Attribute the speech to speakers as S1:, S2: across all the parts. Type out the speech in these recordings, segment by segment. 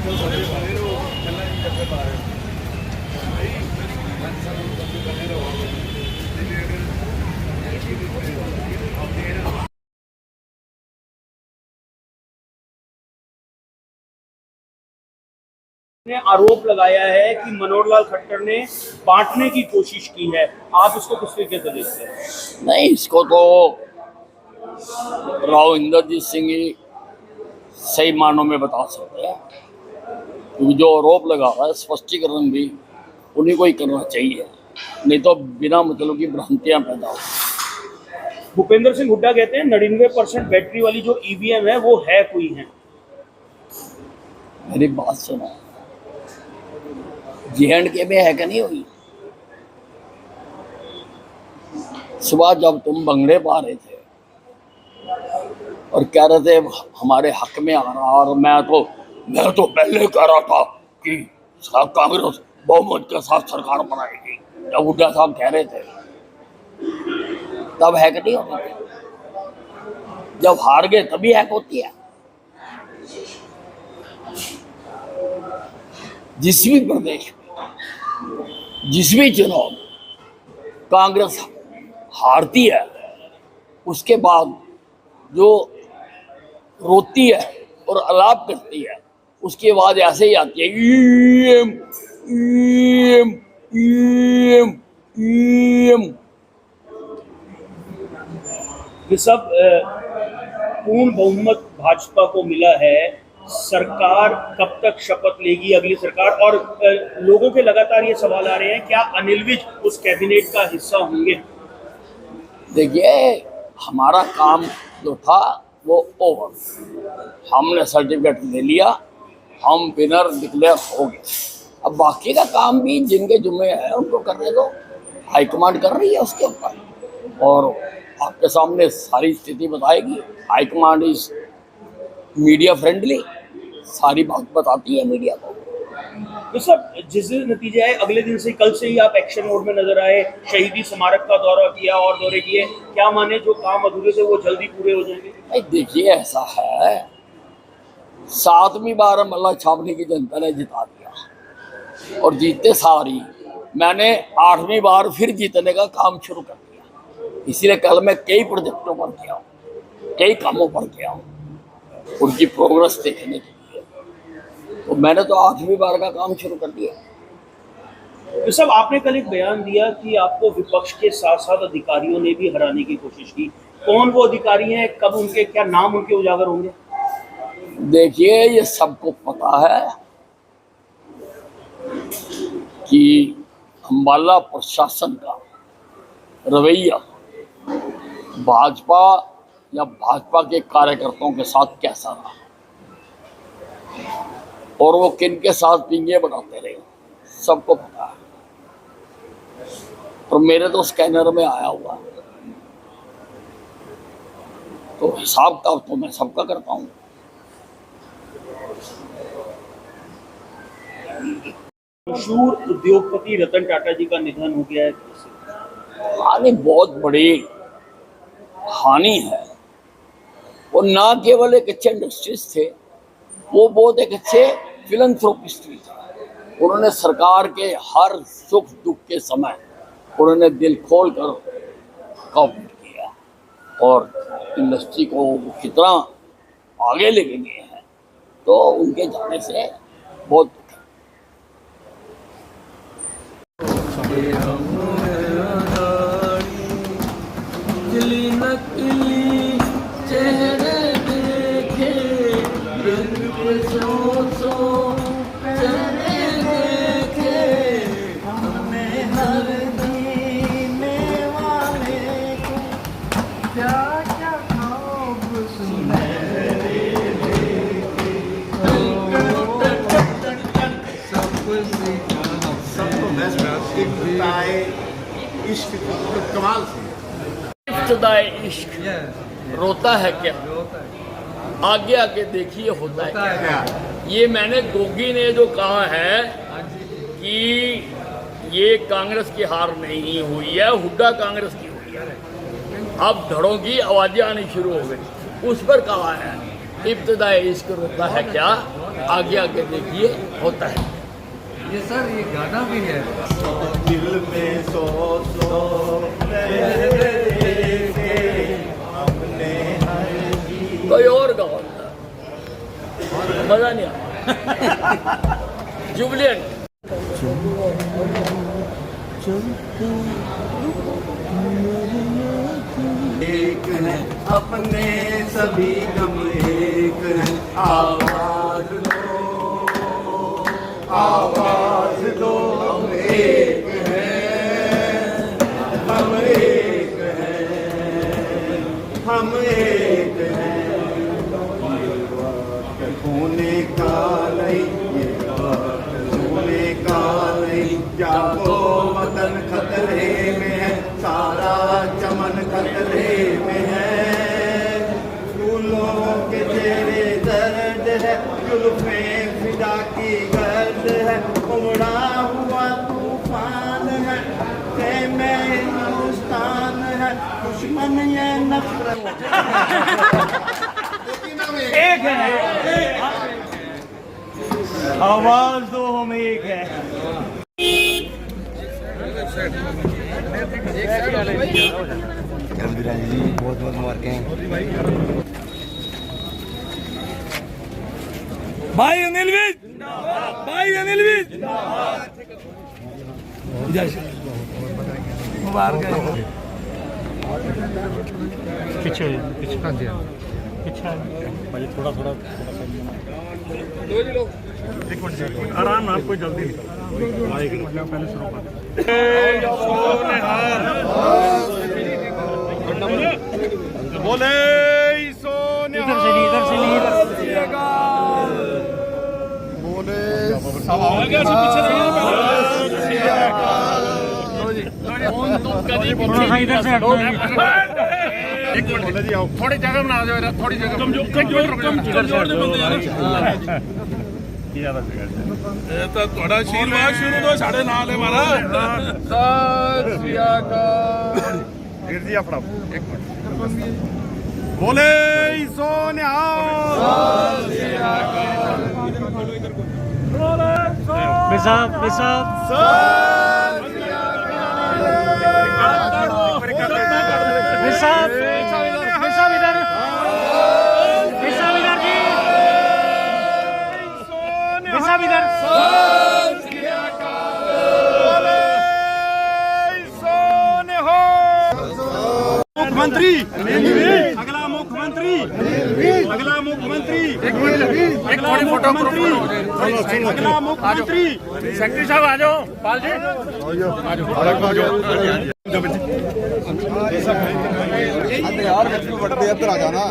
S1: ने आरोप लगाया है कि मनोहर लाल खट्टर ने बांटने की कोशिश की है। आप इसको किस तरीके से देखते हैं?
S2: नहीं, इसको तो राव इंद्रजीत सिंह ही सही मानों में बता सकते हैं, क्योंकि जो आरोप लगा रहा है स्पष्टीकरण भी उन्हीं को ही करना चाहिए, नहीं तो बिना मतलब की भ्रांतियां पैदा हो।
S1: भूपेंद्र सिंह हुड्डा कहते हैं 99% बैटरी वाली जो ईवीएम है वो है कोई है।
S2: मेरी बात सुनो, J&K में है कि नहीं हुई? सुबह जब तुम भंगड़े पा रहे थे और कह रहे थे हमारे हक में आ रहा, और मैं तो पहले कह रहा था कि कांग्रेस बहुमत के साथ सरकार बनाएगी, जब हुड्डा साहब कह रहे थे तब हैक नहीं होती थी, जब हार गए तभी हैक होती है। जिस भी प्रदेश में जिस भी चुनाव में कांग्रेस हारती है, उसके बाद जो रोती है और अलाप करती है, उसकी आवाज ऐसे ही आती है, ईएम ईएम ईएम ईएम।
S1: ये सब पूर्ण बहुमत भाजपा को मिला है। सरकार कब तक शपथ लेगी अगली सरकार? और लोगों के लगातार ये सवाल आ रहे हैं, क्या अनिल विज उस कैबिनेट का हिस्सा होंगे?
S2: देखिए, हमारा काम जो था वो ओवर, हमने सर्टिफिकेट ले लिया, हम विनर डिक्लेयर हो गए। अब बाकी का काम भी जिनके जुम्मे है उनको करने दो, हाईकमांड कर रही है उसके ऊपर, और आपके सामने सारी स्थिति बताएगी। हाईकमांड इज मीडिया फ्रेंडली, सारी बात बताती है मीडिया को।
S1: तो सब जिस नतीजे आए, अगले दिन से कल से ही आप एक्शन मोड में नजर आए, शहीदी स्मारक का दौरा किया और दौरे किए, क्या माने जो काम अधूरे थे वो जल्दी पूरे हो जाएंगे?
S2: देखिए, ऐसा है, 7वीं बार मल्ला छावनी की जनता ने जिता दिया और जीतते सारी मैंने 8वीं बार फिर जीतने का काम शुरू कर दिया। इसीलिए कल मैं कई प्रोजेक्टों पर गया हूँ, कई कामों पर गया हूँ, उनकी प्रोग्रेस देखने के लिए, तो मैंने तो 8वीं बार का काम शुरू कर दिया।
S1: तो सब आपने कल एक बयान दिया कि आपको विपक्ष के साथ साथ अधिकारियों ने भी हराने की कोशिश की। कौन वो अधिकारी हैं, कब उनके क्या नाम उनके उजागर होंगे?
S2: देखिए, ये सबको पता है कि अम्बाला प्रशासन का रवैया भाजपा या भाजपा के कार्यकर्ताओं के साथ कैसा रहा और वो किन के साथ पिंगे बनाते रहे, सबको पता है। और मेरे तो स्कैनर में आया हुआ, तो हिसाब का तो मैं सबका करता हूँ।
S1: मशहूर उद्योगपति रतन टाटा जी का निधन हो गया है।
S2: हानि बहुत बड़ी हानि है। वो ना केवल एक अच्छे इंडस्ट्रिस्ट थे, वो बहुत एक अच्छे फिलंथ्रोपिस्ट भी थे। उन्होंने सरकार के हर सुख दुख के समय उन्होंने दिल खोल कर कॉपरेट किया और इंडस्ट्री को कितना आगे लेके गए हैं, तो उनके जाने से बहुत दुख
S3: कमाल
S2: इब्तिदाई इश्क रोता है क्या, आगे आगे देखिए होता है क्या। ये मैंने गोगी ने जो कहा है कि ये कांग्रेस की हार नहीं हुई है, हुड्डा कांग्रेस की हुई है। अब धड़ों की आवाजें आनी शुरू हो गई, उस पर कहा है इब्तिदाई इश्क रोता है क्या, आगे आगे देखिए होता है।
S4: ये सर ये गाना भी है।
S3: दिल में सौ सौ लहरें के हमने हर
S2: कोई और गाओ, मजा नहीं आया। जुबलियंट
S3: एक है अपने सभी गम एक है आवाज दो आवाज दो हम एक हैं हम एक हैं हम एक हैं होने का नहीं ये बात होने का नहीं जागो वतन खतरे में है सारा चमन खतरे में है फूलों के तेरे दर्द है जुल्फे फिदा की गर्द है उमड़ा हुआ तूफान है में हिंदुस्तान है दुश्मन ये नफरत
S1: एक है, आवाज दो हम एक है।
S5: बहुत बहुत मुबारकें।
S1: भाई अनिल विज, भाई अनिल विज, मुबारक।
S4: पीछे पीछे हाँ जी पीछे भाई थोड़ा थोड़ा एक मिनट आराम ना, कोई जल्दी नहीं। पहले शुरू कर बोले इधर से नहीं बोले इधर से एक मिनट बोले जी आओ, थोड़ी जगह बना दो, थोड़ी जगह कमजोर
S6: ਇਹ ਤਾਂ ਤੁਹਾਡਾ ਆਸ਼ੀਰਵਾਦ ਸ਼ੁਰੂ ਤੋਂ ਸਾਡੇ ਨਾਲ ਹੈ ਮਹਾਰਾਜ।
S4: सत श्री अकाल।
S3: वीर जी अपना एक मिनट बोले सोनिया मुख्यमंत्री अगला मुख्यमंत्री अगला मुख्यमंत्री अगला मुख्यमंत्री अगला मुख्यमंत्री
S4: सेक्रेटरी साहब आ जाओ, पाल जी
S5: यार बढ़ते इधर आ जाना।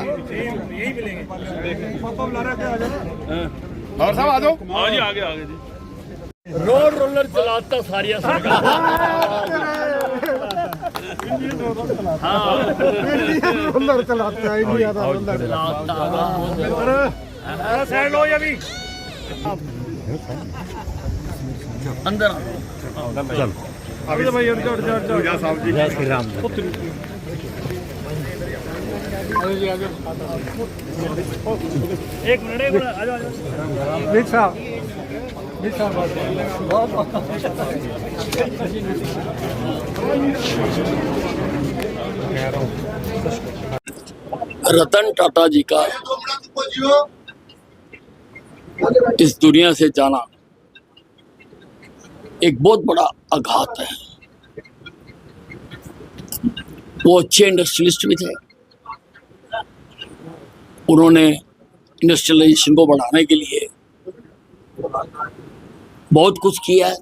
S3: और साहब आ जाओ।
S6: हाँ जी आगे आगे जी।
S2: रोड रोलर चलाता सारिया सरकार।
S5: रोलर चलाते हैं इंडिया का रोलर
S4: साइड लो ये भी
S2: अंदर
S4: चल अभी तो भाई
S3: पूजा साहब जी
S5: जय श्री राम।
S4: एक मिनट आ जाओ विक साहब
S2: रतन टाटा जी का इस दुनिया से जाना एक बहुत बड़ा आघात है। वो अच्छे इंडस्ट्रियलिस्ट भी थे। उन्होंने इंडस्ट्रियलाइजेशन को बढ़ाने के लिए बहुत कुछ किया है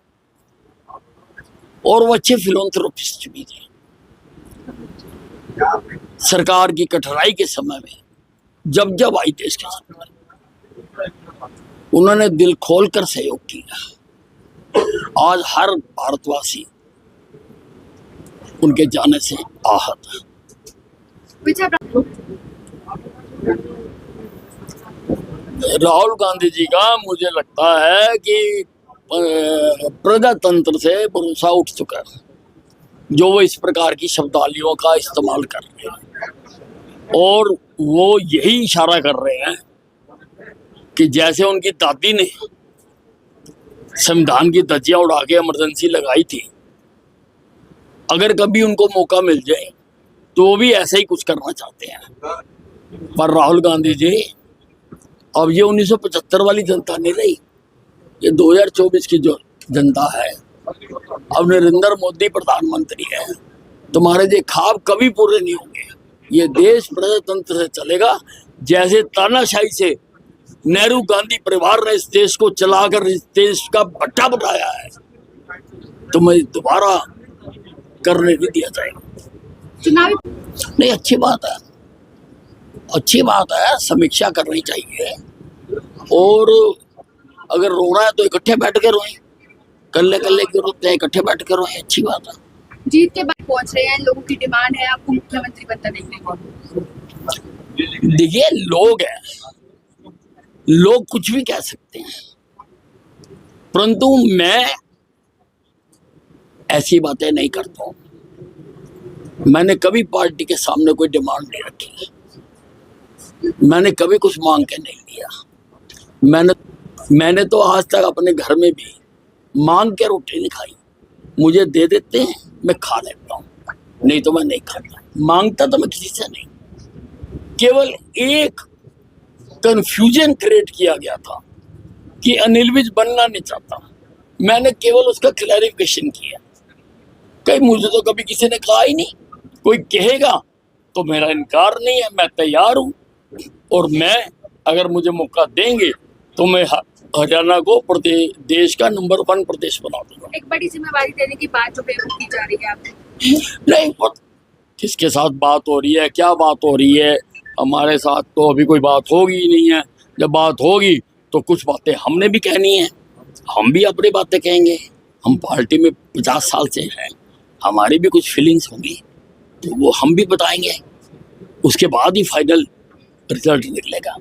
S2: और वो अच्छे फिलोंथ्रोपिस्ट भी थे। सरकार की कठिनाई के समय में जब आई देश के सामने उन्होंने दिल खोलकर सहयोग किया। आज हर भारतवासी उनके जाने से आहत है। राहुल गांधी जी का मुझे लगता है कि प्रजातंत्र से भरोसा उठ चुका है, जो वो इस प्रकार की शब्दावलियों का इस्तेमाल कर रहे हैं। और वो यही इशारा कर रहे हैं कि जैसे उनकी दादी ने संविधान की धज्जियां उड़ा के इमरजेंसी लगाई थी, अगर कभी उनको मौका मिल जाए तो वो भी ऐसा ही कुछ करना चाहते हैं। पर राहुल गांधी जी, अब ये 1975 वाली जनता नहीं रही, ये 2024 की जो जनता है। अब नरेंद्र मोदी प्रधानमंत्री है, तुम्हारे ये ख्वाब कभी पूरे नहीं होंगे। ये देश प्रजातंत्र से चलेगा, जैसे तानाशाही से नेहरू गांधी परिवार ने इस देश को चलाकर इस देश का भट्टा बनाया है, तुम्हें दोबारा करने नहीं दिया जाएगा।
S7: चुनावी
S2: नहीं, अच्छी बात है, अच्छी बात है, समीक्षा करनी चाहिए। और अगर रोना है तो इकट्ठे बैठ के रोएं, कल्ले कल्ले क्यों रोते हैं, इकट्ठे बैठ के रोएं, अच्छी बात है।
S7: जीत के बाद पहुंच रहे हैं, लोगों की डिमांड है आपको मुख्यमंत्री बनता देखने को।
S2: देखिए, लोग हैं, लोग कुछ भी कह सकते हैं, परंतु मैं ऐसी बातें नहीं करता हूं। मैंने कभी पार्टी के सामने कोई डिमांड नहीं रखी, मैंने कभी कुछ मांग के नहीं लिया। मैंने तो आज तक अपने घर में भी मांग के रोटी नहीं खाई। मुझे दे देते हैं, मैं खा लेता हूँ, नहीं तो मैं नहीं खाता। मांगता तो मैं किसी से नहीं। केवल एक कंफ्यूजन क्रिएट किया गया था कि अनिल विज बनना नहीं चाहता, मैंने केवल उसका क्लैरिफिकेशन किया। कहीं मुझे तो कभी किसी ने कहा ही नहीं, कोई कहेगा तो मेरा इनकार नहीं है, मैं तैयार हूं। और मैं, अगर मुझे मौका देंगे तो मैं हरियाणा को देश का नंबर 1 प्रदेश बना दूंगा।
S7: एक बड़ी जिम्मेवारी देने की बात जो बेवकूफ की जा रही है आपको।
S2: नहीं, किसके साथ बात हो रही है, क्या बात हो रही है, हमारे साथ तो अभी कोई बात होगी ही नहीं है। जब बात होगी तो कुछ बातें हमने भी कहनी है, हम भी अपनी बातें कहेंगे। हम पार्टी में 50 साल से हैं, हमारी भी कुछ फीलिंग्स होंगी, तो वो हम भी बताएंगे। उसके बाद ही फाइनल रिजल्ट निकलेगा।